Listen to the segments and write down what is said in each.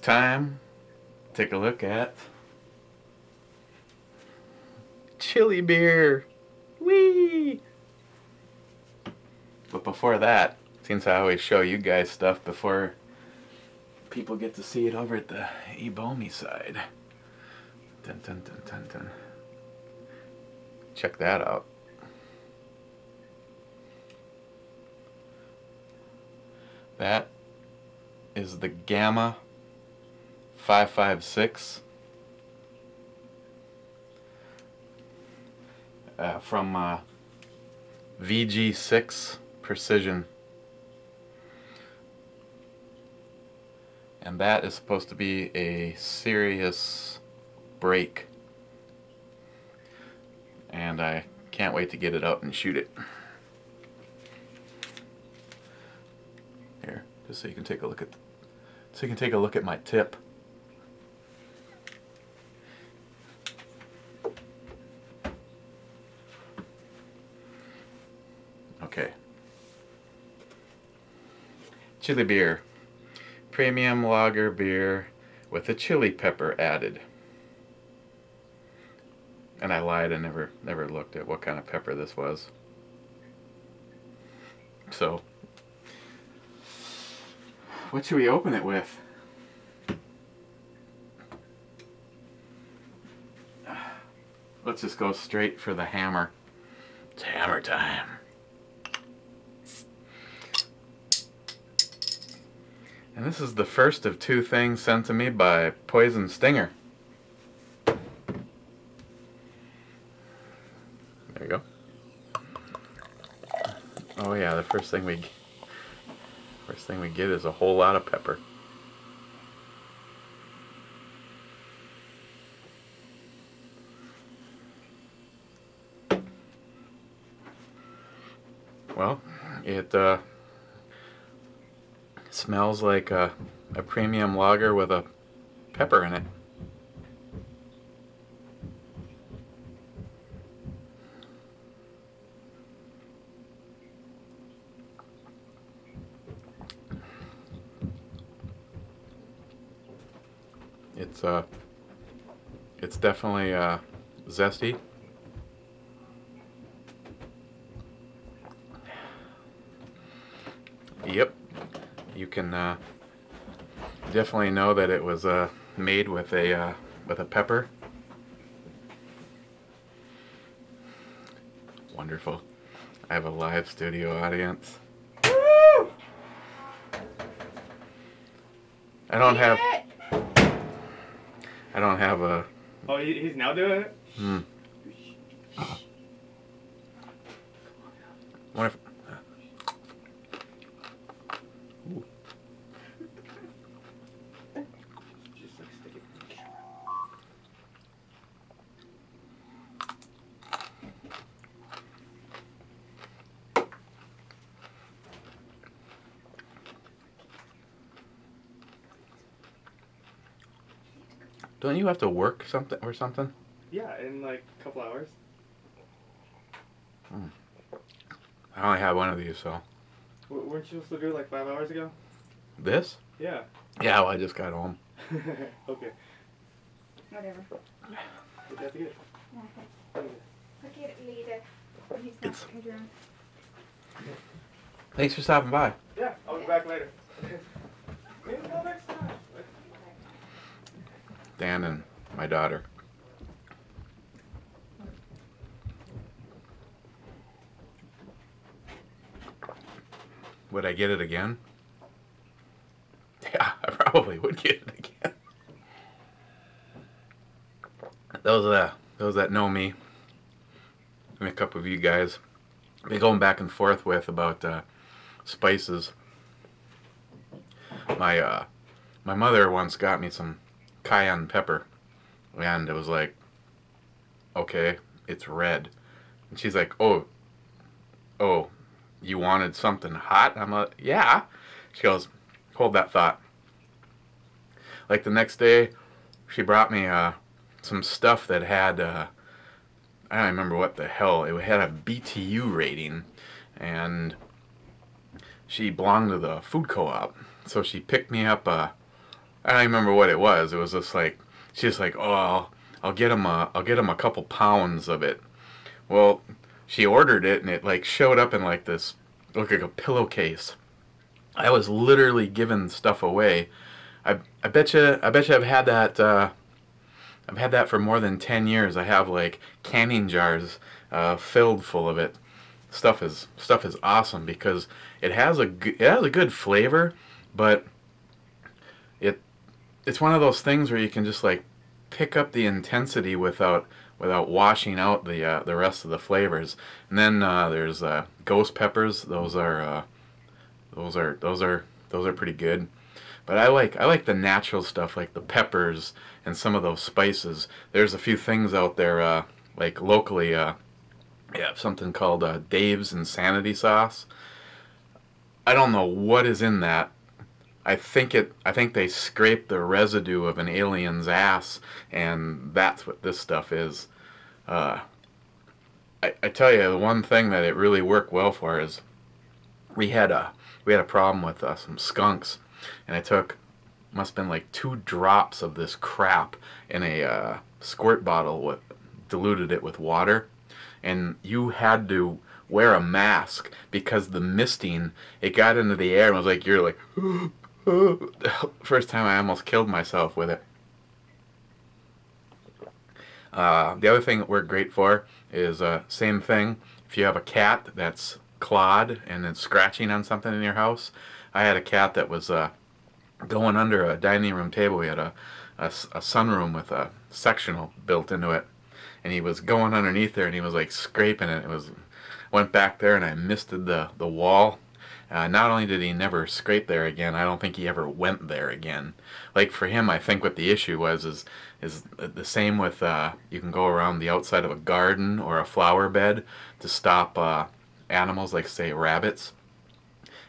time, take a look at chili beer. Whee! But before that, since I always show you guys stuff before people get to see it over at the Ebomi side. Dun, dun, dun, dun, dun. Check that out. That is the Gamma 556 from VG6 Precision. And that is supposed to be a serious break. And I can't wait to get it out and shoot it. Here, just so you can take a look at my tip. Okay. Chili beer. Premium lager beer with a chili pepper added. And I lied, I never looked at what kind of pepper this was. So, what should we open it with? Let's just go straight for the hammer. It's hammer time. And this is the first of two things sent to me by Poison Stinger. There you go. Oh yeah, the first thing we get is a whole lot of pepper. Well, it smells like a premium lager with a pepper in it. It's definitely zesty. Yep, you can definitely know that it was made with a pepper. Wonderful. I have a live studio audience. Woo! I don't have a. Oh, he's now doing it? Hmm. What if? Ooh. Don't you have to work something or something? Yeah, in like a couple hours. I only have one of these, so. Weren't you supposed to do it like 5 hours ago? This? Yeah. Yeah, well, I just got home. Okay. Whatever. What did you have to get? Look at it later. When he's not sitting down. Thanks for stopping by. Yeah, I'll be back later. Maybe we'll go next time. Dan and my daughter. Would I get it again? Yeah, I probably would get it again. Those that know me, and a couple of you guys, be going back and forth with about spices. My mother once got me some cayenne pepper, and it was like, okay, it's red, and she's like, oh, you wanted something hot? I'm like, yeah. She goes, hold that thought. Like the next day, she brought me some stuff that had, I don't remember what the hell, it had a BTU rating, and she belonged to the food co-op, so she picked me up I don't remember what it was. It was just like she's like, oh, I'll get him a couple pounds of it. Well, she ordered it and it like showed up in like this, looked like a pillowcase. I was literally giving stuff away. I bet you I've had that I've had that for more than 10 years. I have like canning jars filled full of it. Stuff is awesome because it has a good flavor, but it it's one of those things where you can just like pick up the intensity without washing out the rest of the flavors. And then there's ghost peppers. Those are pretty good. But I like the natural stuff like the peppers and some of those spices. There's a few things out there like locally. We have something called Dave's Insanity Sauce. I don't know what is in that. I think they scrape the residue of an alien's ass, and that's what this stuff is. Uh, I tell you, the one thing that it really worked well for is we had a problem with some skunks, and I took must have been like 2 drops of this crap in a squirt bottle with diluted it with water, and you had to wear a mask because the misting it got into the air and was like you're like first time I almost killed myself with it. The other thing that we're great for is same thing. If you have a cat that's clawed and it's scratching on something in your house, I had a cat that was going under a dining room table. We had a sunroom with a sectional built into it, and he was going underneath there and he was like scraping it. It was went back there and I misted the wall. Not only did he never scrape there again, I don't think he ever went there again. Like for him, I think what the issue was is the same with you can go around the outside of a garden or a flower bed to stop animals like say rabbits.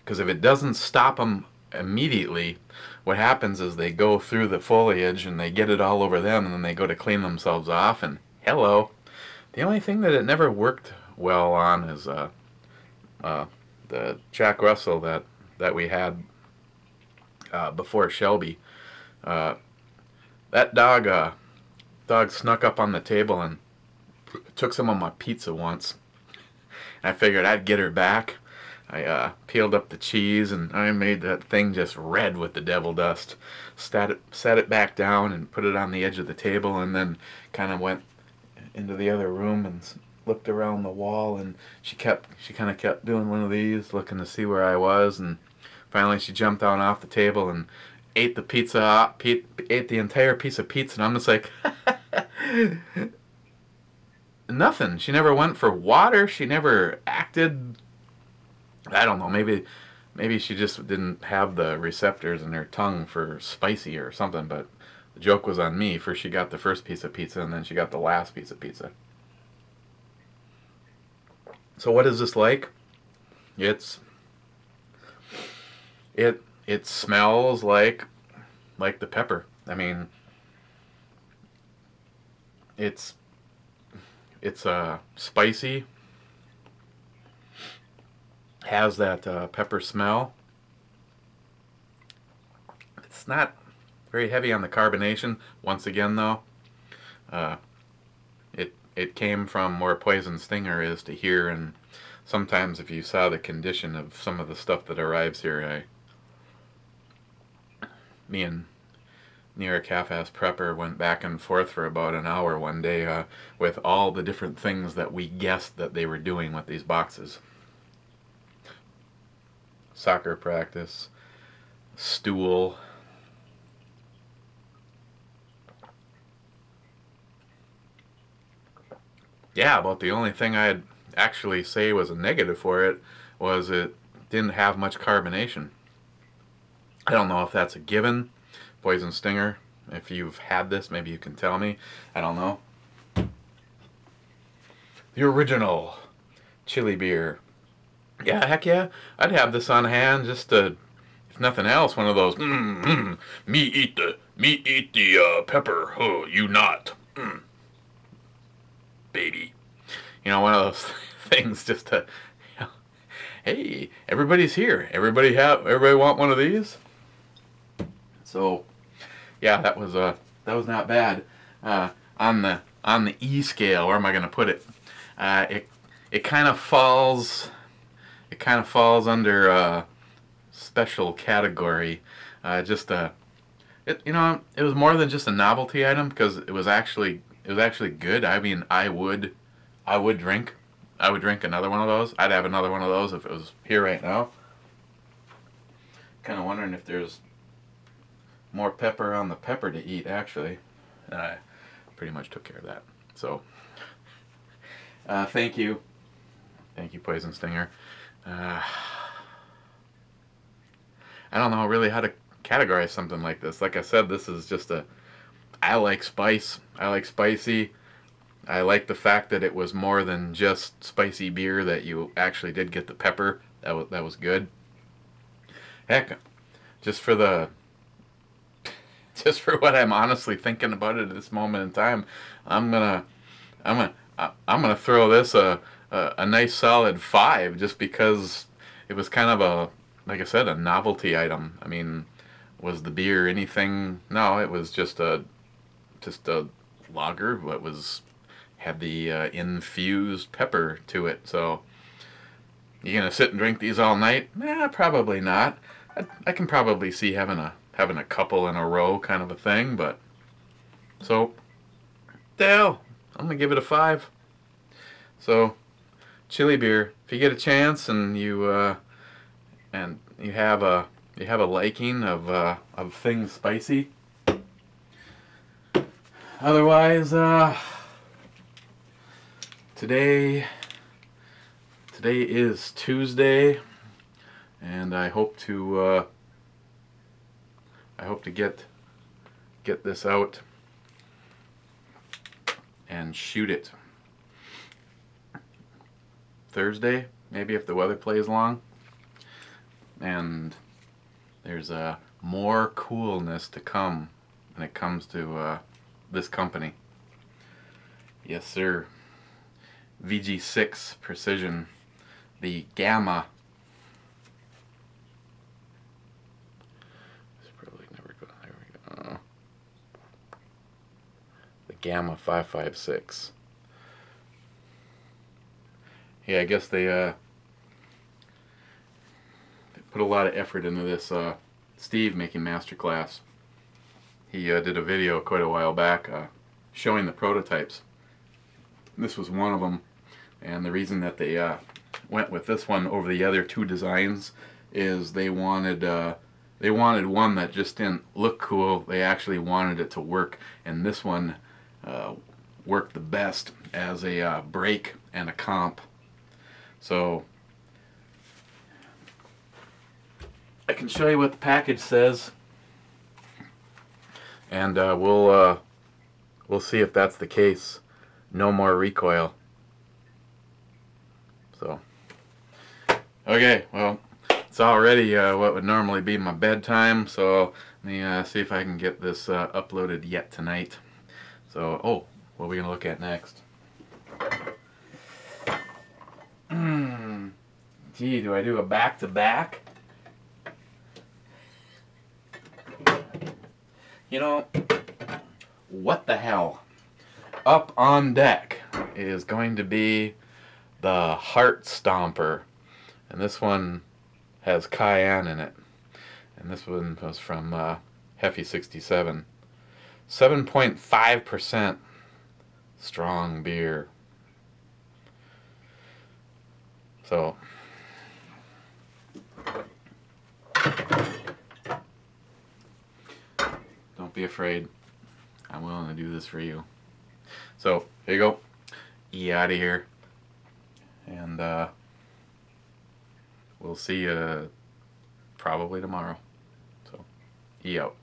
Because if it doesn't stop them immediately, what happens is they go through the foliage and they get it all over them, and then they go to clean themselves off and hello. The only thing that it never worked well on is the Jack Russell that we had before Shelby. That dog snuck up on the table and took some of my pizza once. And I figured I'd get her back. I peeled up the cheese and I made that thing just red with the devil dust. Set it back down and put it on the edge of the table, and then kind of went into the other room and looked around the wall, and she kind of kept doing one of these, looking to see where I was, and finally she jumped down off the table and ate the pizza, ate the entire piece of pizza, and I'm just like, nothing. She never went for water. She never acted. I don't know. Maybe she just didn't have the receptors in her tongue for spicy or something. But the joke was on me. First she got the first piece of pizza, and then she got the last piece of pizza. So what is this like? It smells like the pepper. I mean, it's spicy, has that pepper smell. It's not very heavy on the carbonation. Once again, though, it came from where Poison Stinger is to here, and sometimes if you saw the condition of some of the stuff that arrives here, me and Near Half-Ass Prepper went back and forth for about an hour one day with all the different things that we guessed that they were doing with these boxes. Soccer practice, stool. Yeah, about the only thing I'd actually say was a negative for it was it didn't have much carbonation. I don't know if that's a given. Poison Stinger, if you've had this, maybe you can tell me. I don't know. The original chili beer. Yeah, heck yeah. I'd have this on hand just to, if nothing else, one of those, me eat the pepper, oh, you not, baby. You know, one of those things just to, you know, hey, everybody's here. Everybody want one of these? So, yeah, that was not bad. On the E scale, where am I going to put it? It kind of falls. It kind of falls under special category. Just it it was more than just a novelty item because it was actually good. I mean, I would drink another one of those. I'd have another one of those if it was here right now. Kind of wondering if there's more pepper on the pepper to eat, actually. And I pretty much took care of that. So, thank you. Thank you, Poison Stinger. I don't know really how to categorize something like this. Like I said, this is just I like spice. I like spicy. I like the fact that it was more than just spicy beer, that you actually did get the pepper. That was good. Heck, just for the just for what I'm honestly thinking about it at this moment in time, I'm gonna throw this a nice solid 5, just because it was kind of like I said, a novelty item. I mean, was the beer anything? No, it was just a lager, but had the infused pepper to it. So you gonna sit and drink these all night? Nah, probably not. I can probably see having a couple in a row kind of a thing, but so hell, I'm gonna give it a 5. So chili beer, if you get a chance and you have a liking of things spicy. Otherwise, today is Tuesday, and I hope to get this out and shoot it Thursday, maybe, if the weather plays along. And there's more coolness to come when it comes to this company. Yes, sir. VG6 Precision, the Gamma. It's probably never go. There we go. The Gamma 556. Yeah, I guess they put a lot of effort into this. Steve making Masterclass. He did a video quite a while back showing the prototypes. This was one of them, and the reason that they went with this one over the other 2 designs is they wanted one that just didn't look cool. They actually wanted it to work, and this one worked the best as a brake and a comp. So I can show you what the package says, and we'll see if that's the case. No more recoil. So, okay, well, it's already what would normally be my bedtime, so let me see if I can get this uploaded yet tonight. So, oh, what are we going to look at next? Gee, do I do a back-to-back? You know, what the hell? Up on deck is going to be the Heart Stomper, and this one has cayenne in it, and this one was from Heffy 67. 7.5% strong beer. So don't be afraid. I'm willing to do this for you. So here you go. E out of here, and we'll see you probably tomorrow. So E out.